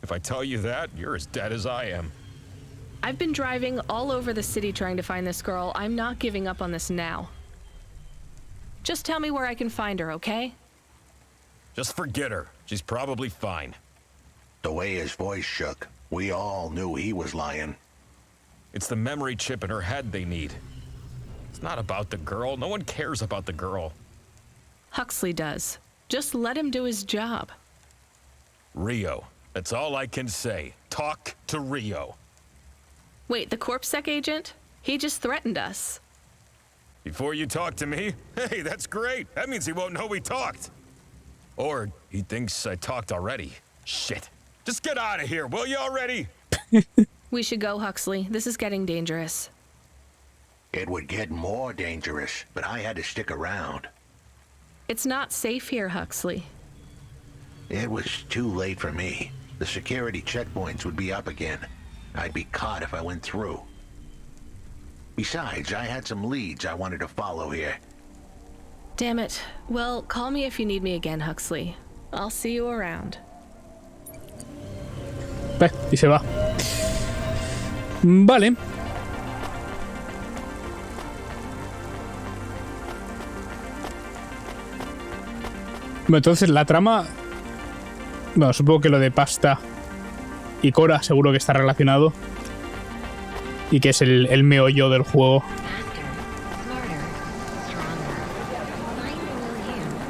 If I tell you that, you're as dead as I am. I've been driving all over the city trying to find this girl. I'm not giving up on this now. Just tell me where I can find her, okay? Just forget her. She's probably fine. The way his voice shook, we all knew he was lying. It's the memory chip in her head they need. It's not about the girl. No one cares about the girl. Huxley does. Just let him do his job. Rio. That's all I can say. Talk to Rio. Wait, the CorpSec agent? He just threatened us. Before you talk to me? Hey, that's great. That means he won't know we talked. Or he thinks I talked already. Shit. Just get out of here, will you already? We should go, Huxley. This is getting dangerous. It would get more dangerous, but I had to stick around. It's not safe here, Huxley. It was too late for me. The security checkpoints would be up again. I'd be caught if I went through. Besides, I had some leads I wanted to follow here. Damn it. Well, call me if you need me again, Huxley. I'll see you around. Y se va. Vale. Bueno, entonces la trama... Bueno, supongo que lo de Pasta y Cora seguro que está relacionado. Y que es el meollo del juego.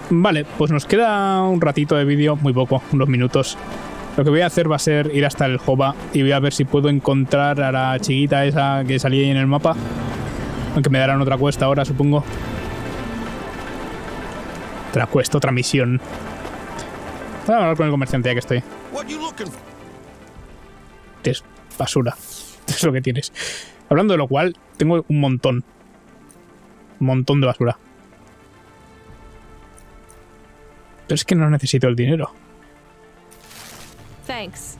Vale, pues nos queda un ratito de vídeo, muy poco, unos minutos. Lo que voy a hacer va a ser ir hasta el Jova y voy a ver si puedo encontrar a la chiquita esa que salía ahí en el mapa. Aunque me darán otra cuesta ahora, supongo. Otra cuesta, otra misión. Voy a hablar con el comerciante ya que estoy. Es basura. Es lo que tienes. Hablando de lo cual, tengo un montón. Un montón de basura. Pero es que no necesito el dinero. Thanks.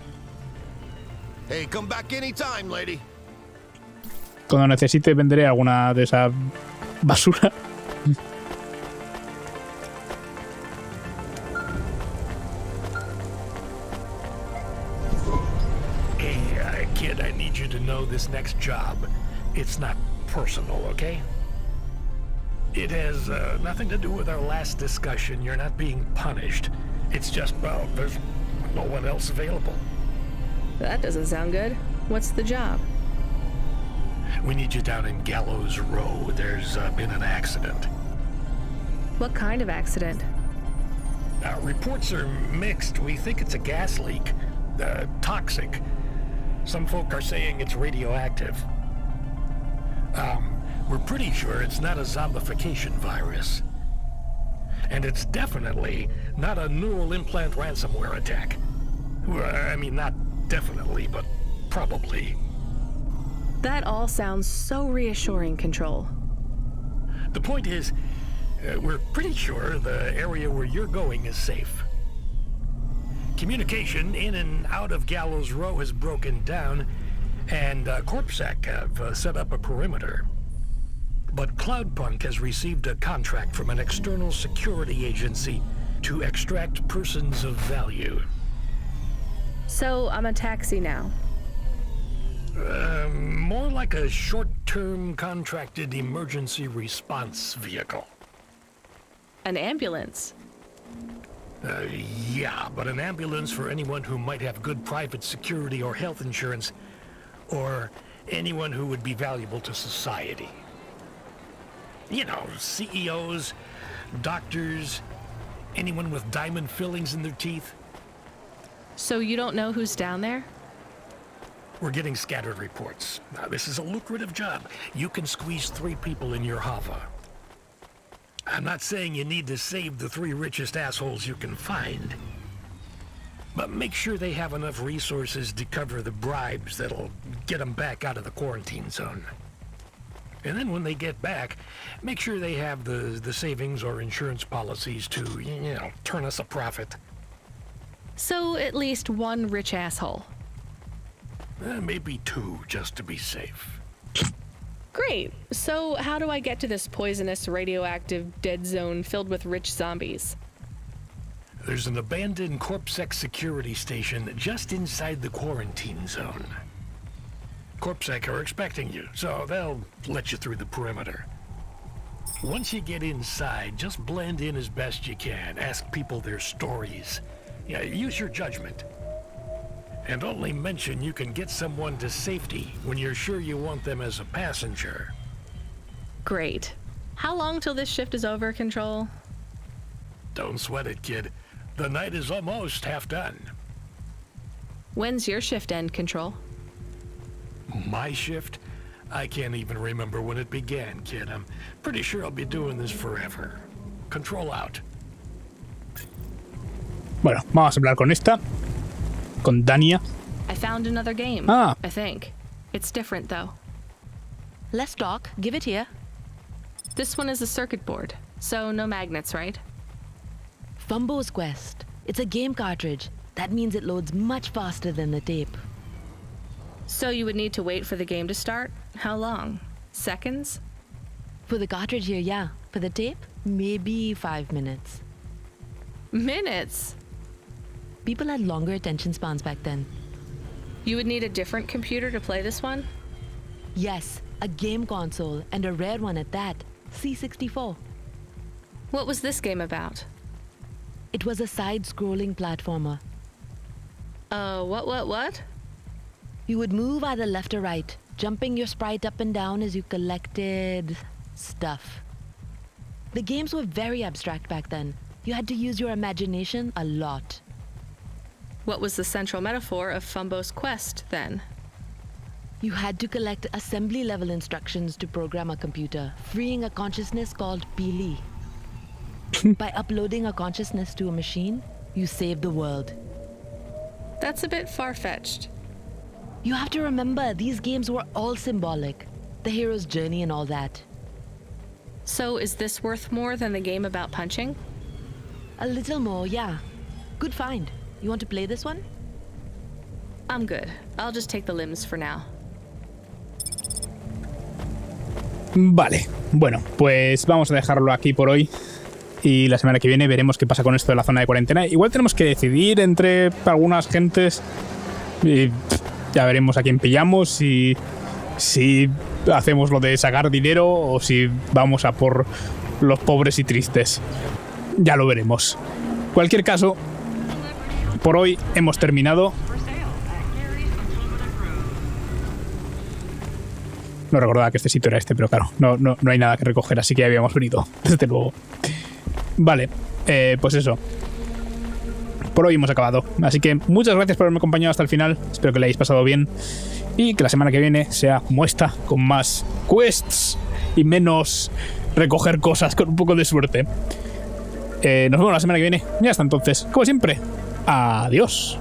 Hey, come back anytime, lady. Cuando necesite venderé alguna de esa basura. Hey, kid, I need you to know this next job. It's not personal, okay? It has nothing to do with our last discussion. You're not being punished. It's just, well, there's no one else available. That doesn't sound good. What's the job? We need you down in Gallows Row. There's been an accident. What kind of accident? Reports are mixed. We think it's a gas leak. Toxic. Some folk are saying it's radioactive. We're pretty sure it's not a zombification virus. And it's definitely not a neural implant ransomware attack. I mean, not definitely, but probably. That all sounds so reassuring, Control. The point is, we're pretty sure the area where you're going is safe. Communication in and out of Gallows Row has broken down, and CorpSec have set up a perimeter. But Cloudpunk has received a contract from an external security agency to extract persons of value. So I'm a taxi now. More like a short-term contracted emergency response vehicle. An ambulance? Yeah, but an ambulance for anyone who might have good private security or health insurance, or anyone who would be valuable to society. You know, CEOs, doctors, anyone with diamond fillings in their teeth. So you don't know who's down there? We're getting scattered reports. Now, this is a lucrative job. You can squeeze 3 people in your hover. I'm not saying you need to save the 3 richest assholes you can find. But make sure they have enough resources to cover the bribes that'll get them back out of the quarantine zone. And then when they get back, make sure they have the savings or insurance policies to, you know, turn us a profit. So at least one rich asshole. Maybe 2, just to be safe. Great. So how do I get to this poisonous, radioactive, dead zone filled with rich zombies? There's an abandoned CorpSec security station just inside the quarantine zone. CorpSec are expecting you, so they'll let you through the perimeter. Once you get inside, just blend in as best you can. Ask people their stories. Yeah, use your judgment. And only mention you can get someone to safety when you're sure you want them as a passenger. Great. How long till this shift is over, Control? Don't sweat it, kid. The night is almost half done. When's your shift end, Control? My shift? I can't even remember when it began, kid. I'm pretty sure I'll be doing this forever. Control out. Bueno, vamos a hablar con esta. Con Dania. I found another game, I think. It's different, though. Let's talk. Give it here. This one is a circuit board, so no magnets, right? Fumbo's Quest. It's a game cartridge. That means it loads much faster than the tape. So you would need to wait for the game to start? How long? Seconds? For the cartridge here, yeah. For the tape, maybe 5 minutes. Minutes? People had longer attention spans back then. You would need a different computer to play this one? Yes, a game console, and a rare one at that. C64. What was this game about? It was a side-scrolling platformer. What? You would move either left or right, jumping your sprite up and down as you collected stuff. The games were very abstract back then. You had to use your imagination a lot. What was the central metaphor of Fumbo's Quest, then? You had to collect assembly-level instructions to program a computer, freeing a consciousness called Pili. By uploading a consciousness to a machine, you save the world. That's a bit far-fetched. You have to remember, these games were all symbolic. The hero's journey and all that. So is this worth more than the game about punching? A little more, yeah. Good find. You want to play this one? I'm good. I'll just take the limbs for now. Vale, bueno, pues vamos a dejarlo aquí por hoy. Y la semana que viene veremos qué pasa con esto de la zona de cuarentena. Igual tenemos que decidir entre algunas gentes. Y ya veremos a quién pillamos. Si hacemos lo de sacar dinero o si vamos a por los pobres y tristes. Ya lo veremos. Cualquier caso, por hoy hemos terminado. No recordaba que este sitio era este, pero claro, no hay nada que recoger, así que ya habíamos venido, desde luego. Vale, pues eso. Por hoy hemos acabado. Así que muchas gracias por haberme acompañado hasta el final. Espero que le hayáis pasado bien. Y que la semana que viene sea como esta, con más quests y menos recoger cosas con un poco de suerte. Nos vemos la semana que viene. Y hasta entonces, como siempre, adiós.